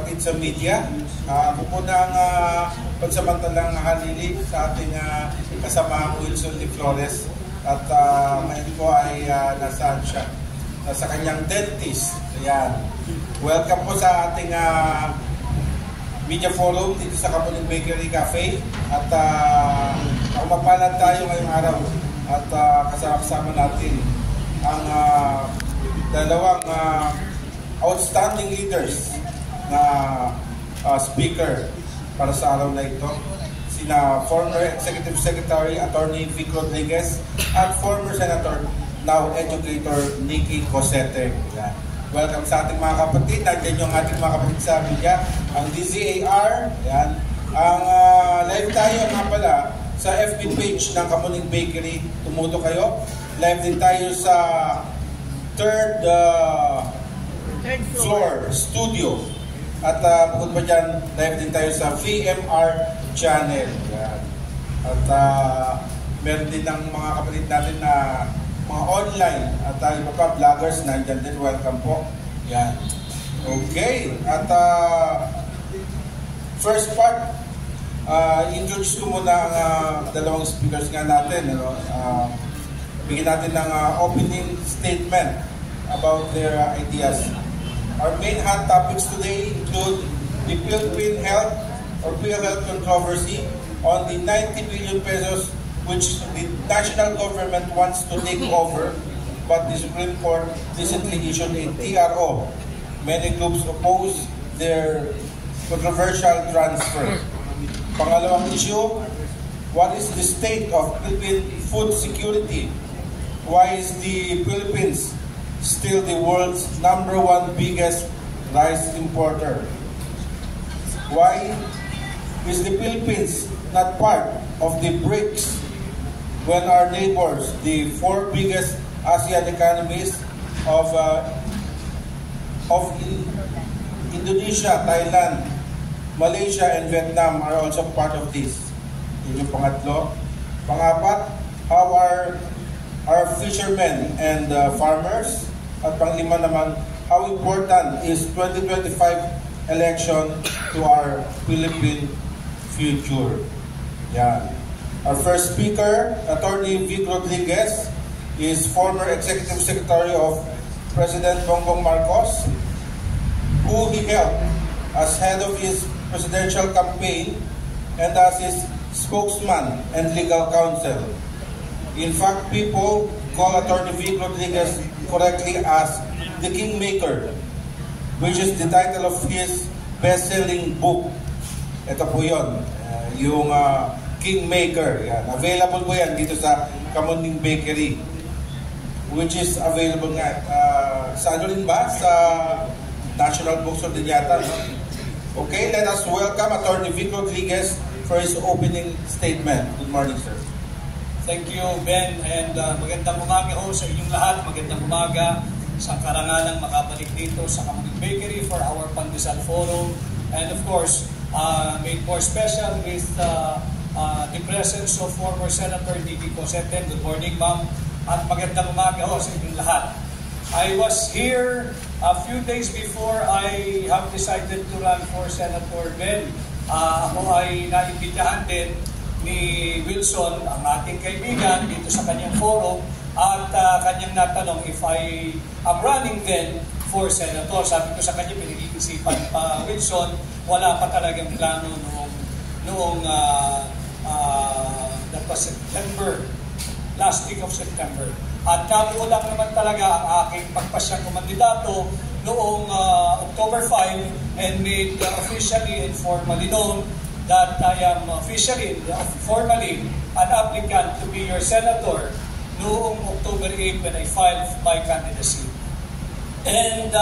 kapatid sa media. Ako po na ang pansamantalang halili sa ating kasama Wilson de Flores. At ngayon po ay nasaan siya? Nasa kanyang dentist. Ayan. Welcome po sa ating media forum dito sa Kamuning Bakery Cafe. At mapalad tayo ngayong araw. At kasama natin ang dalawang outstanding leaders na speaker para sa araw na ito. Sina former Executive Secretary Attorney Vic Rodriguez at former Senator, now Educator Nikki Cosete. Welcome sa ating mga kapatid. Nandiyan yung ating mga kapatid sa media, ang DZAR. Yan. Ang live tayo nga pala sa FB page ng Kamuning Bakery. Tumuto kayo. Live din tayo sa third floor studio. At bukod pa dyan, live din tayo sa VMR channel. Yan. At meron din ng mga kapatid natin na mga online at iba pa vloggers nandyan din. Welcome po. Yan. Okay. At first part, introduce ko muna ang dalawang speakers nga natin. Bigyan natin ng opening statement about their ideas. Our main hot topics today include the Philippine health or PhilHealth controversy on the 90 billion pesos which the national government wants to take over, but the Supreme Court recently issued a TRO. Many groups oppose their controversial transfer. Pangalawang issue, what is the state of Philippine food security? Why is the Philippines still the world's #1 biggest rice importer? Why is the Philippines not part of the BRICS when our neighbors, the 4 biggest ASEAN economies of Indonesia, Thailand, Malaysia, and Vietnam are also part of this? Yun yung pangatlo. Pangapat, how are our fishermen and farmers? At panglima naman, how important is 2025 election to our Philippine future? Yan. Our first speaker, Attorney Vic Rodriguez, is former Executive Secretary of President Bongbong Marcos, who he helped as head of his presidential campaign and as his spokesman and legal counsel. In fact, people call Attorney Vic Rodriguez correctly as the Kingmaker, which is the title of his best-selling book. Ito po yun, yung Kingmaker. Yan. Available po yan dito sa Kamuning Bakery, which is available nga sa ano rin ba? Sa National Bookstore din yata. No? Okay, let us welcome Attorney Vic Rodriguez for his opening statement. Good morning, sir. Thank you, Ben, and magandang umaga ho sa inyong lahat. Magandang umaga sa karangalang makabalik dito sa Kamuning Bakery for our Pandesal Forum. And of course, made more special with the presence of former Senator Nikki Cosete. Good morning, ma'am. At magandang umaga ho sa inyong lahat. I was here a few days before I have decided to run for Senator Ben. Ako ay naimbitahan din ni Wilson, ang ating kaibigan, dito sa kanyang forum at kanyang natanong if I am running then for Senator. Sabi ko sa kanya, pinag-iisipan pa Wilson, wala pa talagang plano noong that was September, last week of September. At nabuo lang naman talaga ang aking pagpasyang kumandidato noong October 5 and made officially and formally known that I am formally an applicant to be your senator noong October 8 when I filed my candidacy. And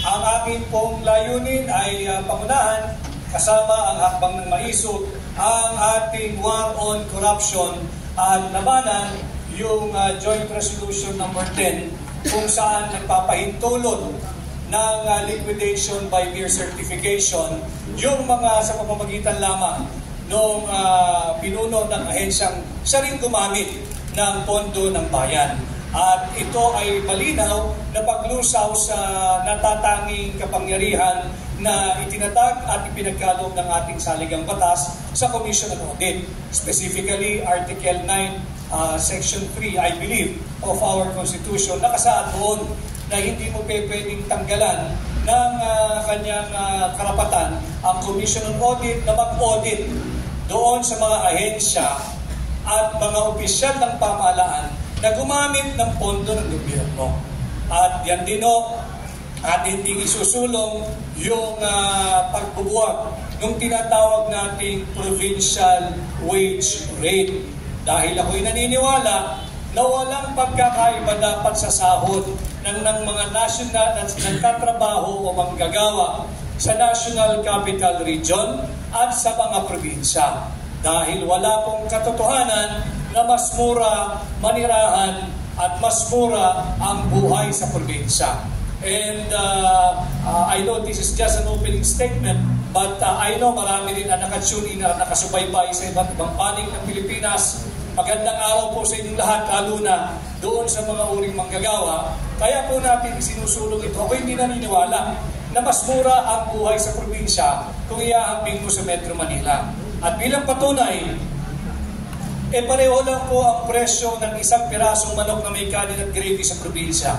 ang aking pong layunin ay pangunahan kasama ang hakbang ng maisog ang ating war on corruption at labanan yung Joint Resolution number 10 kung saan nagpapahintulot ng liquidation by mere certification yung mga sa pamamagitan lamang ng pinuno ng ahensyang siya rin gumamit ng pondo ng bayan. At ito ay malinaw na paglusaw sa natatanging kapangyarihan na itinatag at ipinagkaloob ng ating saligang batas sa Commission on Audit. Specifically, Article 9, Section 3, I believe, of our Constitution, nakasaad doon na hindi mo pwedeng tanggalan ng kanyang karapatan ang Commission on Audit na mag-audit doon sa mga ahensya at mga opisyal ng pamahalaan na gumamit ng pondo ng gobyerno. At yan din atin ding isusulong yung pagbubuwag ng tinatawag nating provincial wage rate. Dahil ako'y naniniwala na walang pagkakaiba dapat sa sahod ng mga national na nagtatrabaho o manggagawa sa National Capital Region at sa mga probinsya. Dahil wala pong katotohanan na mas mura manirahan at mas mura ang buhay sa probinsya. And I know this is just an opening statement, but I know marami rin na nakatune in na nakasubaybay sa iba't ibang panig ng Pilipinas. Magandang araw po sa inyong lahat, lalo na doon sa mga uring manggagawa. Kaya po natin isinusulong ito. Ako hindi naniniwala na mas mura ang buhay sa probinsya kung iahambing mo sa Metro Manila. At bilang patunay, pareho lang po ang presyo ng isang pirasong manok na may kanin at gravy sa probinsya.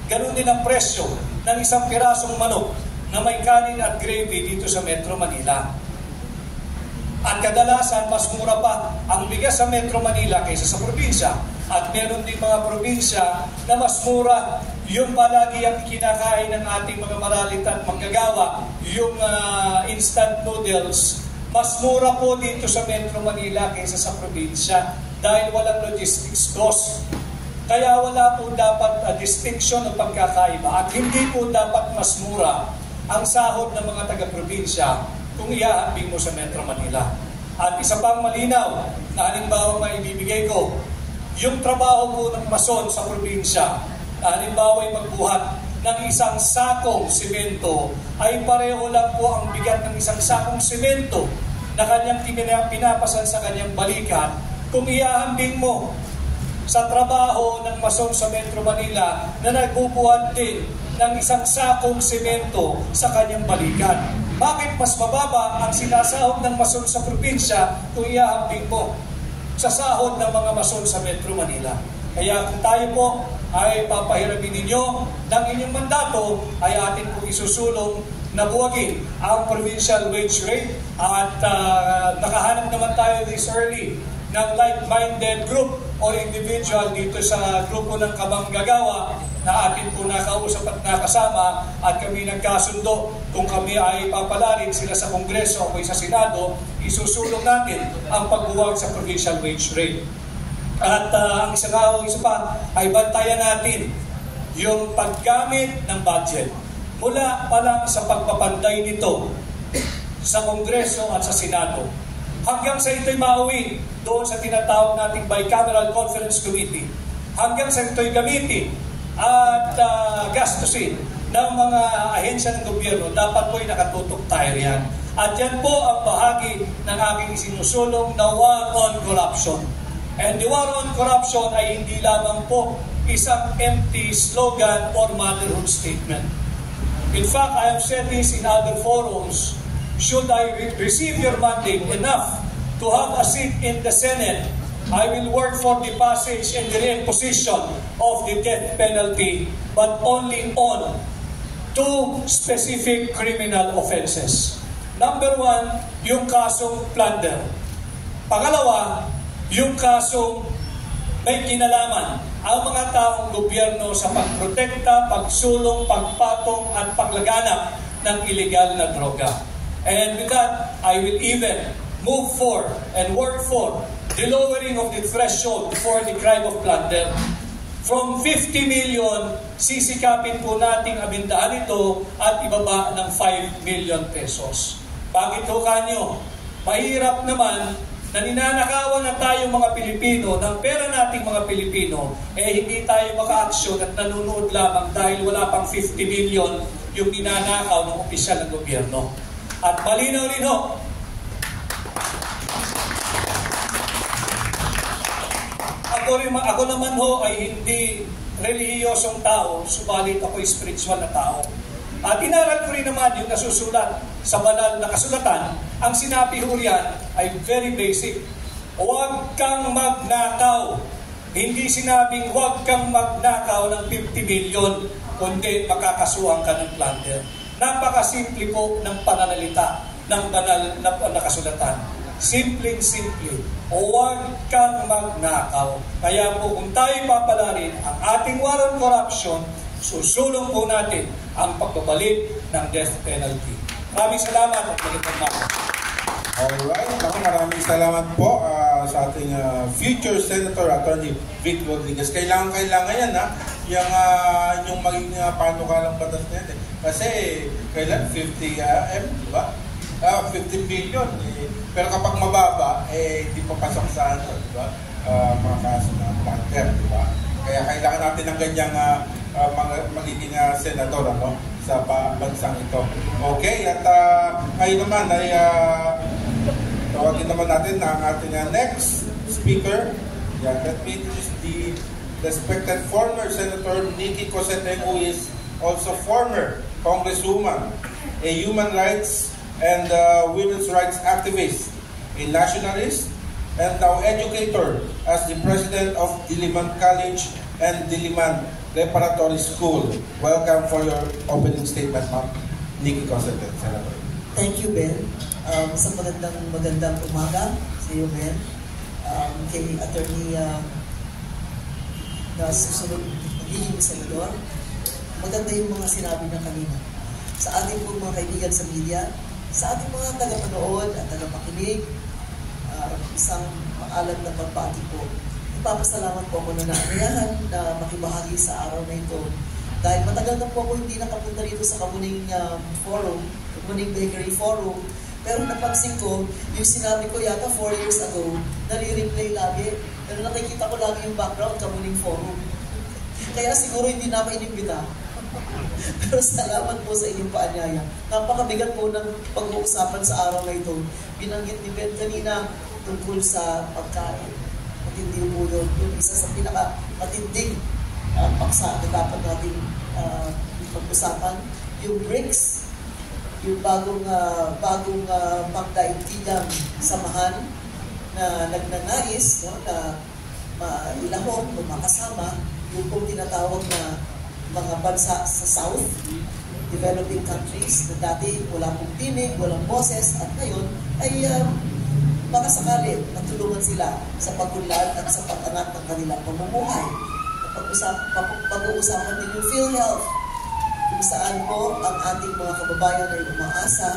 Ganun din ang presyo ng isang pirasong manok na may kanin at gravy dito sa Metro Manila. At kadalasan, mas mura pa ang bigas sa Metro Manila kaysa sa probinsya. At meron din mga probinsya na mas mura yung palagi ang kinakain ng ating mga maralit at manggagawa, yung instant noodles. Mas mura po dito sa Metro Manila kaysa sa probinsya dahil walang logistics cost. Kaya wala po dapat distinction ng pagkakaiba at hindi po dapat mas mura ang sahod ng mga taga-probinsya kung iahambing mo sa Metro Manila. At isa pang malinaw na halimbawa maibibigay ko, yung trabaho po ng mason sa probinsya, na halimbawa ay magbuhat ng isang sakong simento, ay pareho lang po ang bigat ng isang sakong simento na kanyang pinapasan sa kanyang balikat kung iahambing mo sa trabaho ng mason sa Metro Manila na nagbubuhat din ng isang sakong simento sa kanyang balikat. Bakit mas mababa ang sinasahod ng mason sa probinsya kung iahambing mo sa sahod ng mga mason sa Metro Manila? Kaya kung tayo po ay papahiramin ninyo ng inyong mandato, ay atin po isusulong na buwagin ang provincial wage rate at nakahanap naman tayo this early ng like-minded group o individual dito sa grupo ng kamanggagawa na atin po nakausap at nakasama at kami nagkasundo kung kami ay papalarin sila sa Kongreso o sa Senado, isusulong natin ang pagbuwag sa provincial wage rate. At ang isa pa ay bantayan natin yung paggamit ng budget. Mula pa lang sa pagpapanday nito sa Kongreso at sa Senado, hanggang sa ito'y mauwi doon sa tinatawag nating Bicameral Conference Committee, hanggang sa ito'y gamitin at gastusin ng mga ahensya ng gobyerno, dapat po'y nakatutok tayo riyan. At yan po ang bahagi ng aking isinusulong na war on corruption. And the war on corruption ay hindi lamang po isang empty slogan or motherhood statement. In fact, I have said this in other forums. Should I receive your mandate enough to have a seat in the Senate, I will work for the passage and the reimposition of the death penalty, but only on two specific criminal offenses. Number one, yung kasong plunder. Pangalawa, yung kasong may kinalaman ang mga taong gobyerno sa pagprotekta, pagsulong, pagpatong at paglaganap ng illegal na droga. And with that, I will even move for and work for the lowering of the threshold for the crime of plunder. From 50 million, sisikapin po nating abindahan ito at ibaba ng 5 million pesos. Bakit ho kanyo? Mahirap naman na ninanakawan na tayong mga Pilipino, ng pera nating mga Pilipino, hindi tayo maka-aksyon at nanonood lamang dahil wala pang 50 million yung ninanakaw ng opisyal ng gobyerno. At malinaw rin ho, ako naman ho ay hindi relihiyosong tao, subalit ako'y spiritual na tao. At inaral ko rin naman yung nasusulat sa banal na kasulatan. Ang sinabi ho riyan ay very basic. Huwag kang magnakaw. Hindi sinabing huwag kang magnakaw ng 50 million, kundi makakasuhan ka ng plunder. Napakasimple po ng pananalita ng banal na kasulatan. Simpleng-simple. Huwag kang magnakaw. Kaya po kung tayo papalarin ang ating war on corruption, susulong po natin ang pagbabalik ng death penalty. Maraming salamat at magandang umaga. Alright, maraming salamat po sa ating future Senator Attorney Vic Rodriguez. Kailangan yan yung maging panukalang batas na yan. Kasi kailan 50 M, di ba? 50 billion. Pero kapag mababa, di papasok sa di ba? Mga kaso na planter, di ba? Kaya kailangan natin ng ganyang magiging senador sa bansang ito. Okay, at ngayon naman ay tawagin naman natin ang ating next speaker. Yeah, that means the respected former Senator Nikki Cosette, who is also former Congresswoman, a human rights and women's rights activist, a nationalist, and now educator as the president of Diliman College and Diliman Preparatory School. Welcome for your opening statement, Ma'am Nikki Cosette, Senator. Thank you, Ben. Sa magandang umaga sa iyo, Ben. Kay Attorney na susunod magiging senador. Maganda yung mga sinabi na kanina. Sa ating po mga kaibigan sa media, sa ating mga tagapanood at tagapakinig, isang maalam na pagbati po. Ipapasalamat po ako na naanayahan na makibahagi sa araw na ito. Dahil matagal na po ako hindi nakapunta rito sa Kamuning Forum, Kamuning Bakery Forum. Pero napansin ko, yung sinabi ko yata 4 years ago, nare-replay lagi. Pero nakikita ko lagi yung background, Kamuning Forum. Kaya siguro hindi na ako inimbita. Pero salamat po sa inyong paanyaya. Napakabigat po ng pag-uusapan sa araw na ito. Binanggit ni Ben kanina tungkol sa pagkain. Matindi po yun. Yung isa sa pinaka-matinding paksa na dapat natin pag-usapan. Yung BRICS, yung bagong pagdaigtigang samahan na nagnanais na mailahok o makasama yung pong tinatawag na mga bansa sa South, developing countries na dati wala pong tinig, walang boses, at ngayon ay baka sakali matulungan sila sa pag-unlad at sa pag-angat ng kanilang pamumuhay. Pag-uusapan din yung PhilHealth, kung saan po ang ating mga kababayan ay umaasa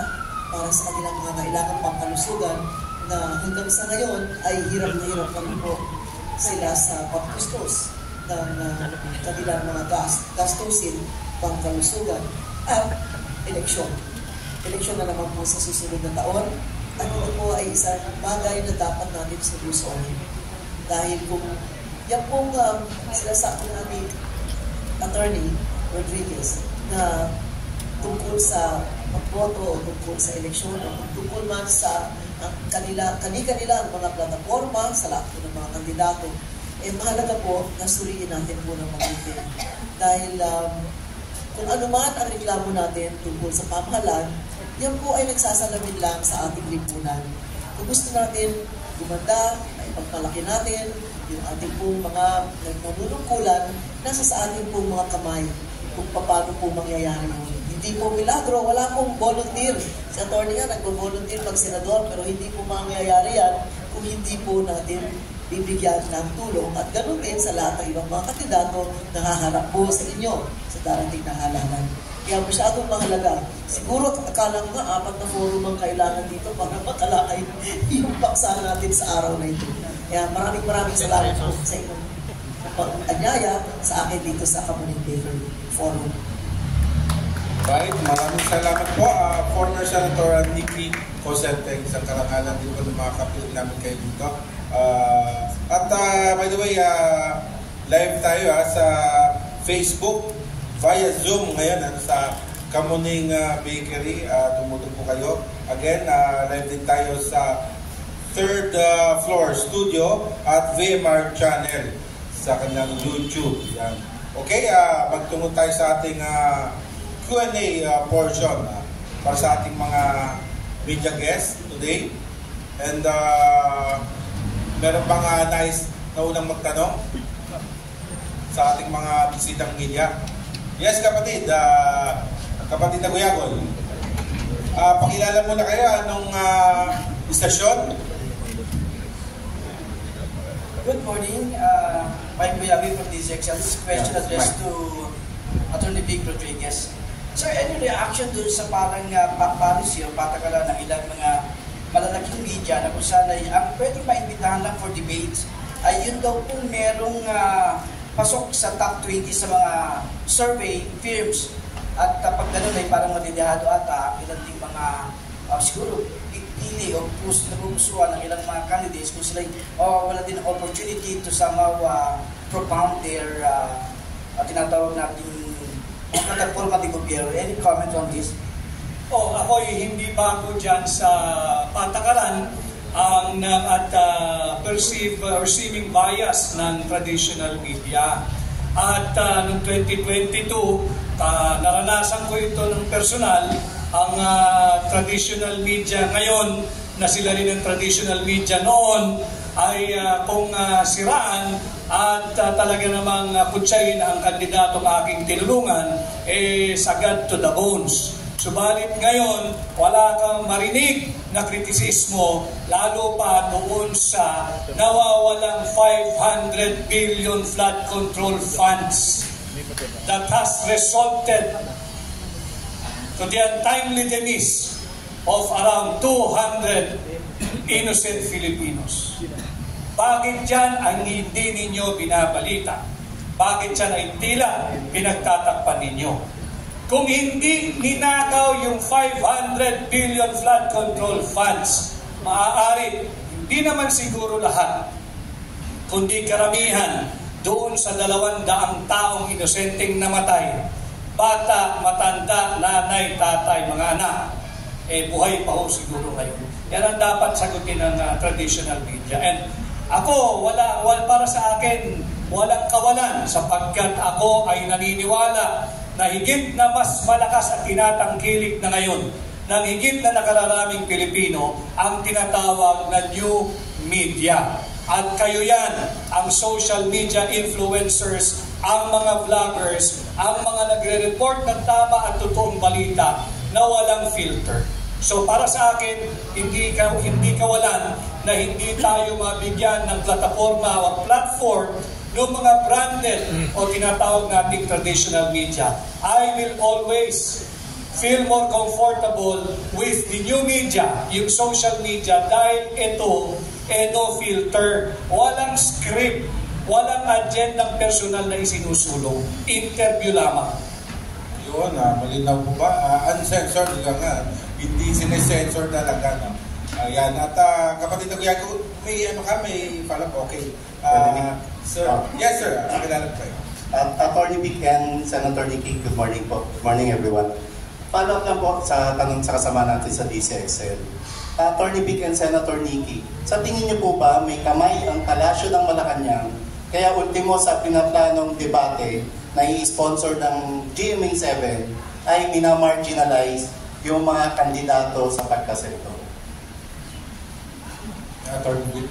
para sa kanilang mga kailangan pangkalusugan na hanggang sa ngayon ay hirap na hirap kami po sila sa pagkustos ng kanilang mga gastusin pangkalusugan at eleksyon. Eleksyon na naman po sa susunod na taon. At ito po ay isang bagay na dapat natin solusyonin. Dahil kung yan pong sinasabi natin Attorney Rodriguez na tungkol sa pagboto o tungkol sa eleksyon o tungkol man sa kani-kanilang mga plataforma sa lahat ng mga kandidato, mahalaga po na suriin natin po ng mabuti. Dahil kung ano man ang reklamo natin tungkol sa pamahalaan, yan po ay nagsasalamin lang sa ating lipunan. Kung gusto natin gumanda, ay pagpalaki natin, yung ating pong mga nagmamulungkulan, nasa sa ating pong mga kamay kung paano po mangyayari yun. Hindi po milagro, wala pong volunteer. Si attorney nga nagpo-volunteer pag senador, pero hindi po mangyayari yan kung hindi po natin bibigyan ng tulong. At ganoon din sa lahat ng ibang mga kandidato na haharap po sa inyo sa darating na halalan. Kaya masyadong mahalaga. Siguro akala ko nga 4 na forum ang kailangan dito para matalakay yung paksa natin sa araw na ito. Kaya maraming salamat po sa inyong pag-anyaya sa akin dito sa Kamuning Bakery Forum. Right, maraming salamat po. Former Senator Nikki Cosette, isang karangalan din po ng mga kapiling namin kayo dito. By the way, live tayo sa Facebook via Zoom ngayon sa Kamuning Bakery. Tumutog po kayo. Again, live din tayo sa 3rd floor studio at VMR channel sa kanilang YouTube. Yan. Okay, magtungo tayo sa ating Q&A portion para sa ating mga media guests today. And meron bang nais na unang magtanong sa ating mga bisitang media? Yes, kapatid. Kapatid na Guyagol. Pakilala muna kayo anong istasyon? Good morning. Mike Guyagol from DZXL. This question addressed to Attorney Vic Rodriguez. Sir, any reaction dun sa parang policy o patakaran ng ilang mga malalaking media na kung saan ay ang pwedeng maimbitahan lang for debates ay yun daw kung merong pasok sa top 20 sa mga survey firms at pag gano'n ay parang matindihado ata ilang ding mga siguro pili o nagugustuhan ng ilang mga candidates kung sila wala din opportunity to somehow propound their tinatawag natin platforma de gobyerno. Any comment on this? Ako'y hindi bago dyan sa patakaran at perceiving bias ng traditional media. At noong 2022, naranasan ko ito ng personal, ang traditional media ngayon, na sila rin ang traditional media noon, ay kung siraan at talaga namang kutsayin ang kandidatong aking tinulungan, sagad to the bones. Subalit ngayon, wala kang marinig na kritisismo, lalo pa doon sa nawawalang 500 billion flood control funds that has resulted to the untimely demise of around 200 innocent Filipinos. Bakit yan ang hindi ninyo binabalita? Bakit yan ay tila pinagtatakpan ninyo? Kung hindi ninakaw yung 500 billion flood control funds, maaari, hindi naman siguro lahat, kundi karamihan doon sa 200 taong inosenteng namatay, bata, matanda, nanay, tatay, mga anak, buhay pa ho siguro ngayon. Yan ang dapat sagutin ng traditional media. And ako, para sa akin, walang kawalan sapagkat ako ay naniniwala na higit na mas malakas at tinatangkilik na ngayon ng higit na nakararaming Pilipino ang tinatawag na new media. At kayo yan, ang social media influencers, ang mga vloggers, ang mga nagre-report ng tama at totoong balita na walang filter. So para sa akin, hindi kawalan na hindi tayo mabigyan ng plataforma o platform ng mga branded o tinatawag nating traditional media. I will always feel more comfortable with the new media, yung social media, dahil ito, no filter, walang script, walang agendang personal na isinusulong. Interview lamang. Yun, malinaw po ba? Uncensored nga. Hindi sinesensor talaga. No? Ayan. At kapatid na Guyagol, may follow-up? Okay. Sir, yes sir, kilala po kayo. Attorney Vic and Senator Nikki, good morning po. Good morning everyone. Follow-up lang po sa tanong sa kasama natin sa DCXL. Attorney Vic and Senator Nikki, sa tingin niyo po ba may kamay ang Palasyo ng Malacanang kaya ultimo sa pinaplanong debate na i-sponsor ng GMA7 ay minamarginalize yung mga kandidato sa pagkasektor? Attorney Vic.